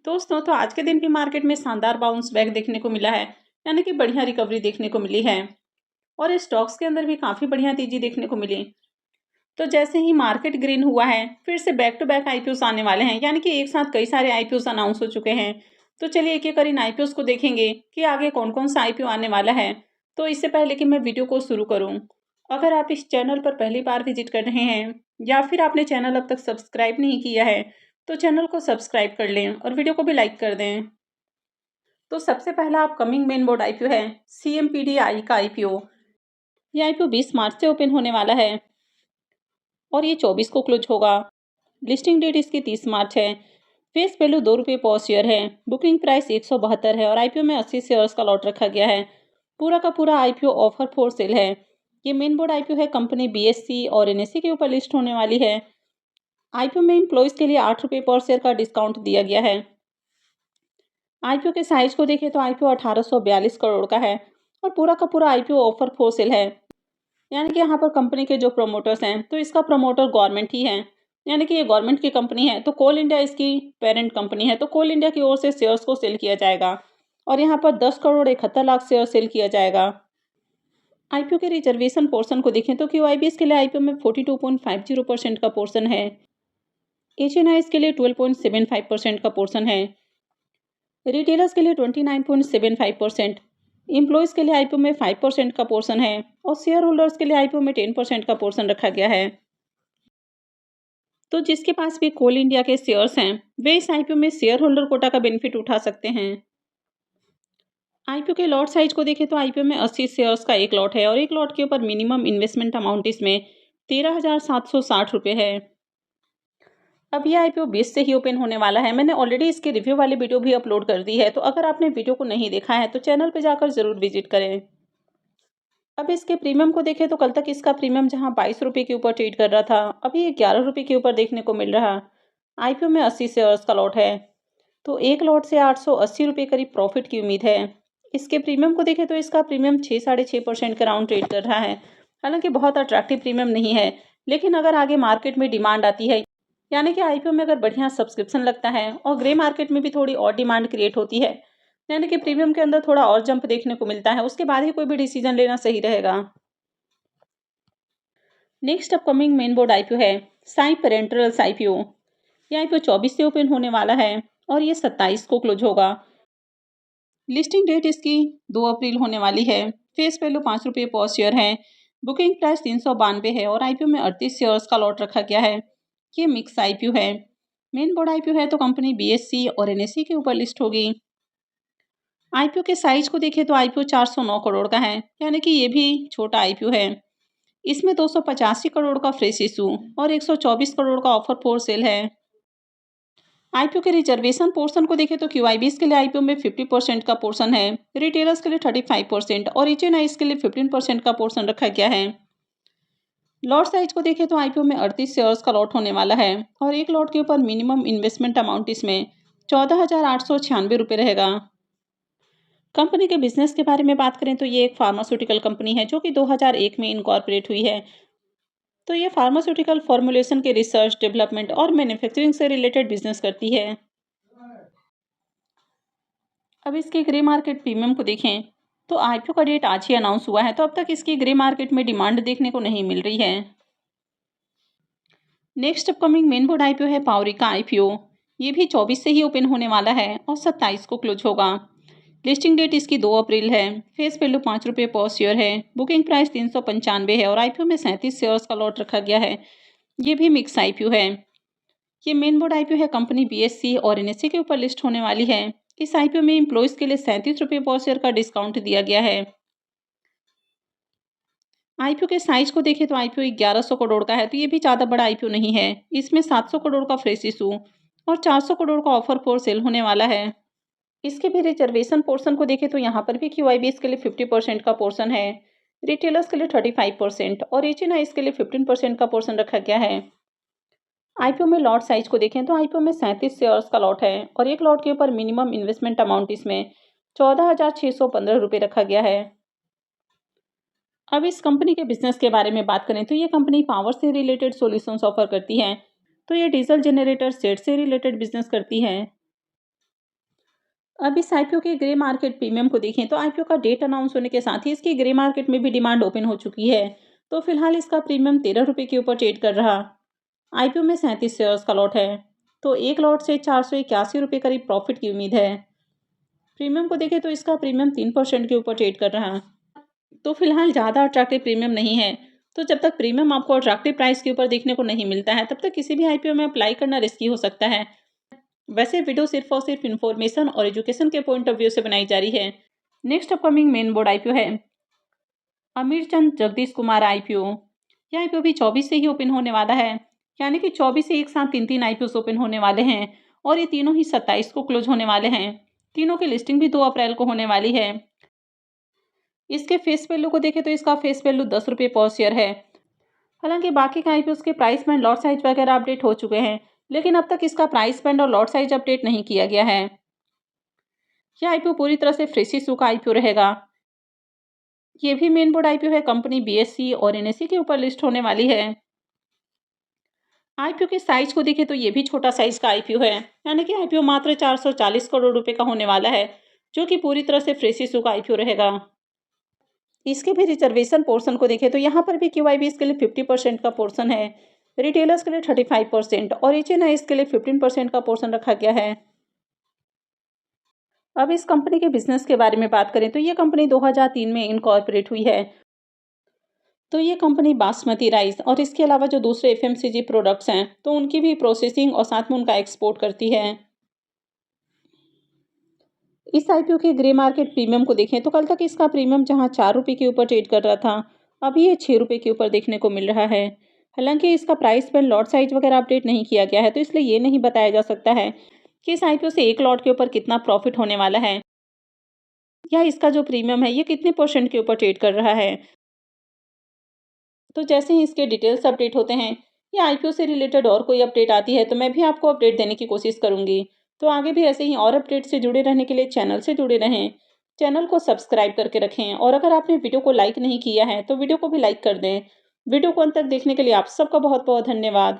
दोस्तों, तो आज के दिन भी मार्केट में शानदार बाउंस बैक देखने को मिला है, यानी कि बढ़िया रिकवरी देखने को मिली है। और स्टॉक्स के अंदर भी काफ़ी बढ़िया तेजी देखने को मिली। तो जैसे ही मार्केट ग्रीन हुआ है, फिर से बैक टू बैक आईपीओस आने वाले हैं, यानी कि एक साथ कई सारे आईपीओस अनाउंस हो चुके हैं। तो चलिए एक एक कर इन आईपीओस को देखेंगे कि आगे कौन कौन सा आईपीओ आने वाला है। तो इससे पहले कि मैं वीडियो को शुरू करूँ, अगर आप इस चैनल पर पहली बार विजिट कर रहे हैं या फिर आपने चैनल अब तक सब्सक्राइब नहीं किया है, तो चैनल को सब्सक्राइब कर लें और वीडियो को भी लाइक कर दें। तो सबसे पहला अपकमिंग मेन बोर्ड आईपीओ है CMPDI का आईपीओ। ये आईपीओ 20 मार्च से ओपन होने वाला है और ये 24 को क्लोज होगा। लिस्टिंग डेट इसकी 30 मार्च है। फेस वैल्यू ₹2 पर शेयर है। बुकिंग प्राइस 172 है और आईपीओ में 80 शेयर्स का लॉट रखा गया है। पूरा का पूरा आईपीओ ऑफर फॉर सेल है। ये मेन बोर्ड आईपीओ है, कंपनी BSE और NSE के ऊपर लिस्ट होने वाली है। आईपीओ में एम्प्लॉयज़ के लिए ₹8 पर शेयर का डिस्काउंट दिया गया है। आईपीओ के साइज को देखें तो आईपीओ 1842 करोड़ का है और पूरा का पूरा आईपीओ ऑफर फॉर सेल है। यानी कि यहाँ पर कंपनी के जो प्रमोटर्स हैं, तो इसका प्रमोटर गवर्नमेंट ही है, यानी कि ये गवर्नमेंट की कंपनी है। तो कोल इंडिया इसकी पेरेंट कंपनी है। तो कोल इंडिया की ओर से शेयर्स को सेल किया जाएगा और यहाँ पर 10,71,00,000 शेयर सेल किया जाएगा। आईपीओ के रिजर्वेशन पोर्शन को देखें तो QIBs के लिए आईपीओ में 42.50% का पोर्शन है। HNIs के लिए 12.75% का पोर्शन है। रिटेलर्स के लिए 29.75%, एम्प्लॉयज़ के लिए आईपीओ में 5% का पोर्शन है और शेयर होल्डर्स के लिए आईपीओ में 10% का पोर्शन रखा गया है। तो जिसके पास भी कोल इंडिया के शेयर्स हैं, वे इस आईपीओ में शेयर होल्डर कोटा का बेनिफिट उठा सकते हैं। आईपीओ के लॉट साइज को देखें तो आईपीओ में 80 शेयर्स का एक लॉट है और एक लॉट के ऊपर मिनिमम इन्वेस्टमेंट अमाउंट इसमें ₹13,760 है। अब ये आईपीओ 20 से ही ओपन होने वाला है। मैंने ऑलरेडी इसकी रिव्यू वाली वीडियो भी अपलोड कर दी है, तो अगर आपने वीडियो को नहीं देखा है तो चैनल पे जाकर ज़रूर विजिट करें। अब इसके प्रीमियम को देखें तो कल तक इसका प्रीमियम जहां ₹22 के ऊपर ट्रेड कर रहा था, अभी ये ₹11 के ऊपर देखने को मिल रहा। आईपीओ में 80 शेयर्स का लॉट है, तो एक लॉट से ₹880 करीब प्रॉफिट की उम्मीद है। इसके प्रीमियम को देखें तो इसका प्रीमियम 6 साढ़े 6% के अराउंड ट्रेड कर रहा है। हालांकि बहुत अट्रैक्टिव प्रीमियम नहीं है, लेकिन अगर आगे मार्केट में डिमांड आती है, यानी कि आईपीओ में अगर बढ़िया सब्सक्रिप्शन लगता है और ग्रे मार्केट में भी थोड़ी और डिमांड क्रिएट होती है, यानी कि प्रीमियम के अंदर थोड़ा और जंप देखने को मिलता है, उसके बाद ही कोई भी डिसीजन लेना सही रहेगा। Next upcoming main board IPO है साई पेरेंटल्स आईपीओ। ये आईपीओ 24 से ओपन होने वाला है और ये 27 को क्लोज होगा। लिस्टिंग डेट इसकी 2 अप्रैल होने वाली है। फेस वैल्यू ₹5 पर शेयर है। बुकिंग प्राइस 392 है और आईपीओ में 38 शेयर्स का लॉट रखा गया है। ये मिक्स आईपीओ है। मेन बोर्ड आईपीओ है तो कंपनी BSE और NSE के ऊपर लिस्ट होगी। आईपीओ के साइज को देखें तो आईपीओ 409 करोड़ का है, यानी कि ये भी छोटा आईपीओ है। इसमें 285 करोड़ का फ्रेश इशू और 124 करोड़ का ऑफर फॉर सेल है। आईपीओ के रिजर्वेशन पोर्शन को देखें तो QIBs के लिए आईपीओ में 50% का पोर्शन है, रिटेलर्स के लिए 35% और HNIs के लिए 15% का पोर्शन रखा गया है। लॉट साइज को देखें तो आईपीओ में 38 शेयर्स का लॉट होने वाला है और एक लॉट के ऊपर मिनिमम इन्वेस्टमेंट अमाउंट इसमें ₹14,896 रहेगा। कंपनी के बिजनेस के बारे में बात करें तो ये एक फार्मास्यूटिकल कंपनी है जो कि 2001 में इनकॉर्पोरेट हुई है। तो ये फार्मास्यूटिकल फॉर्मुलेशन के रिसर्च, डेवलपमेंट और मैन्युफैक्चरिंग से रिलेटेड बिजनेस करती है। अब इसके ग्रे मार्केट प्रीमियम को देखें तो आईपीओ का डेट आज ही अनाउंस हुआ है, तो अब तक इसकी ग्रे मार्केट में डिमांड देखने को नहीं मिल रही है। Next upcoming main board IPO है पावरी का आईपीओ। ये भी 24 से ही ओपन होने वाला है और 27 को क्लोज होगा। लिस्टिंग डेट इसकी 2 अप्रैल है। फेस वैल्यू ₹5 पर शेयर है। बुकिंग प्राइस 395 है और आईपीओ में 37 शेयर्स का लॉट रखा गया है। ये भी मिक्स आईपीओ है। ये मेन बोर्ड आईपीओ है, कंपनी BSE और NSE के ऊपर लिस्ट होने वाली है। इस आईपीओ में एम्प्लॉयज़ के लिए ₹37 पर शेयर का डिस्काउंट दिया गया है। आईपीओ के साइज को देखें तो आईपीओ 1100 करोड़ का है, तो ये भी ज़्यादा बड़ा आईपीओ नहीं है। इसमें 700 करोड़ का फ्रेश इशू और 400 करोड़ का ऑफर फॉर सेल होने वाला है। इसके भी रिजर्वेशन पोर्शन को देखें तो यहाँ पर भी QIBs के लिए 50% का पोर्शन है, रिटेलर्स के लिए 35% और HNIs के लिए 15% का पोर्शन रखा गया है। आईपीओ में लॉट साइज को देखें तो आईपीओ में 37 शेयर्स का लॉट है और एक लॉट के ऊपर मिनिमम इन्वेस्टमेंट अमाउंट इसमें ₹14,615 रखा गया है। अब इस कंपनी के बिजनेस के बारे में बात करें तो ये कंपनी पावर से रिलेटेड सॉल्यूशंस ऑफर करती है। तो ये डीजल जनरेटर सेट से रिलेटेड बिजनेस करती है। अब इस आईपीओ के ग्रे मार्केट प्रीमियम को देखें तो आईपीओ का डेट अनाउंस होने के साथ ही इसकी ग्रे मार्केट में भी डिमांड ओपन हो चुकी है। तो फिलहाल इसका प्रीमियम 13 रुपये के ऊपर ट्रेड कर रहा। आईपीओ में 37 शेयर्स का लॉट है, तो एक लॉट से 481 रुपये करीब प्रॉफिट की उम्मीद है। प्रीमियम को देखें तो इसका प्रीमियम 3% के ऊपर ट्रेड कर रहा। तो फिलहाल ज़्यादा अट्रैक्टिव प्रीमियम नहीं है। तो जब तक प्रीमियम आपको अट्रैक्टिव प्राइस के ऊपर देखने को नहीं मिलता है, तब तक किसी भी आईपीओ में अप्लाई करना रिस्की हो सकता है। वैसे वीडियो सिर्फ और सिर्फ इन्फॉर्मेशन और एजुकेशन के पॉइंट ऑफ व्यू से बनाई जा रही है। Next upcoming main board IPO है अमीरचंद जगदीश कुमार आईपीओ। यह आईपीओ भी 24 से ही ओपन होने वाला है, यानी कि 24 से एक साथ तीन आईपीओ ओपन होने वाले हैं और ये तीनों ही 27 को क्लोज होने वाले हैं। तीनों की लिस्टिंग भी 2 अप्रैल को होने वाली है। इसके फेस वैल्यू को देखें तो इसका फेस वैल्यू 10 रुपये पर शेयर है। हालांकि बाकी के आईपीओ के प्राइस बैंड, लॉट साइज वगैरह अपडेट हो चुके हैं, लेकिन अब तक इसका प्राइस बैंड और लॉट साइज अपडेट नहीं किया गया है। यह आईपीओ पूरी तरह से फ्रेश इशू का आईपीओ रहेगा। ये भी मेन बोर्ड आईपीओ है, कंपनी बीएसई और एनएसई के ऊपर लिस्ट होने वाली है। आईपीओ के साइज को देखें तो ये भी छोटा साइज का आईपीओ है, यानी कि आईपीओ मात्र 440 करोड़ रुपए का होने वाला है, जो कि पूरी तरह से फ्रेश इशू का आईपीओ रहेगा। इसके भी रिजर्वेशन पोर्शन को देखें तो यहाँ पर भी क्यूआईबी के लिए 50% का पोर्शन है, रिटेलर्स के लिए 35% और एचएनआईएस के लिए 15% का पोर्शन रखा गया है। अब इस कंपनी के बिजनेस के बारे में बात करें तो ये कंपनी 2003 में इनकॉर्पोरेट हुई है। तो ये कंपनी बासमती राइस और इसके अलावा जो दूसरे एफएमसीजी प्रोडक्ट्स हैं, तो उनकी भी प्रोसेसिंग और साथ में उनका एक्सपोर्ट करती है। इस आईपीओ के ग्रे मार्केट प्रीमियम को देखें तो कल तक इसका प्रीमियम जहां 4 रुपये के ऊपर ट्रेड कर रहा था, अभी ये 6 रुपये के ऊपर देखने को मिल रहा है। हालांकि इसका प्राइस बैंड, लॉट साइज वगैरह अपडेट नहीं किया गया है, तो इसलिए ये नहीं बताया जा सकता है कि इस आईपीओ से एक लॉट के ऊपर कितना प्रॉफिट होने वाला है, या इसका जो प्रीमियम है ये कितने परसेंट के ऊपर ट्रेड कर रहा है। तो जैसे ही इसके डिटेल्स अपडेट होते हैं या आईपीओ से रिलेटेड और कोई अपडेट आती है, तो मैं भी आपको अपडेट देने की कोशिश करूंगी। तो आगे भी ऐसे ही और अपडेट से जुड़े रहने के लिए चैनल से जुड़े रहें। चैनल को सब्सक्राइब करके रखें और अगर आपने वीडियो को लाइक नहीं किया है तो वीडियो को भी लाइक कर दें। वीडियो को अंत तक देखने के लिए आप सबका बहुत बहुत धन्यवाद।